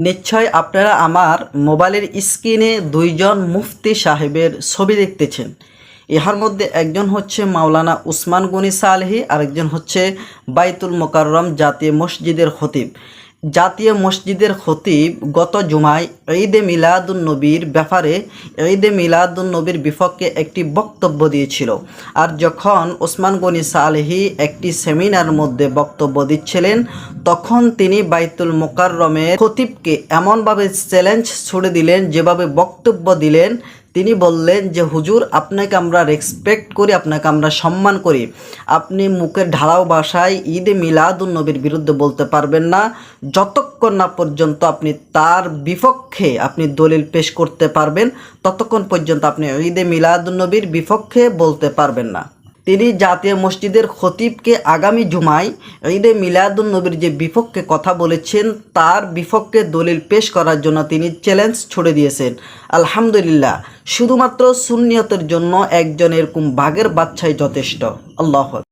নিশ্চয় আপনারা আমার মোবাইলের স্ক্রিনে দুইজন মুফতি সাহেবের ছবি দেখতেছেন। ইহার মধ্যে একজন হচ্ছে মাওলানা উসমান গনি সালেহী, আরেকজন হচ্ছে বাইতুল মোকাররম জাতীয় মসজিদের খতিব। জাতীয় মসজিদের খতিব গত জুমায় ঈদে মিলাদুন্নবীর ব্যাপারে, ঈদে মিলাদুন্নবীর বিপক্ষে একটি বক্তব্য দিয়েছিল। আর যখন উসমান গনি সালেহী একটি সেমিনার মধ্যে বক্তব্য দিচ্ছিলেন, তখন তিনি বাইতুল মোকাররমের খতিবকে এমনভাবে চ্যালেঞ্জ ছুড়ে দিলেন, যেভাবে বক্তব্য দিলেন তিনি বললেন যে হুজুর, আপনাকে আমরা রেসপেক্ট করি, আপনাকে আমরা সম্মান করি, আপনি মুখের ঢালাও ভাষায় ঈদে মিলাদুন্নবীর বিরুদ্ধে বলতে পারবেন না যতক্ষণ না পর্যন্ত আপনি তার বিপক্ষে আপনি দলিল পেশ করতে পারবেন, ততক্ষণ পর্যন্ত আপনি ঈদে মিলাদুন্নবীর বিপক্ষে বলতে পারবেন না। তিনি জাতীয় মসজিদের খতিবকে আগামী জুমায় ঈদে মিলাদুন্নবীর যে বিপক্ষে কথা বলেছেন তার বিপক্ষে দলিল পেশ করার জন্য তিনি চ্যালেঞ্জ ছুড়ে দিয়েছেন। আলহামদুলিল্লাহ, শুধুমাত্র সুন্নিয়তের জন্য একজন এরকম বাঘের বাচ্চাই যথেষ্ট। আল্লাহু আকবার।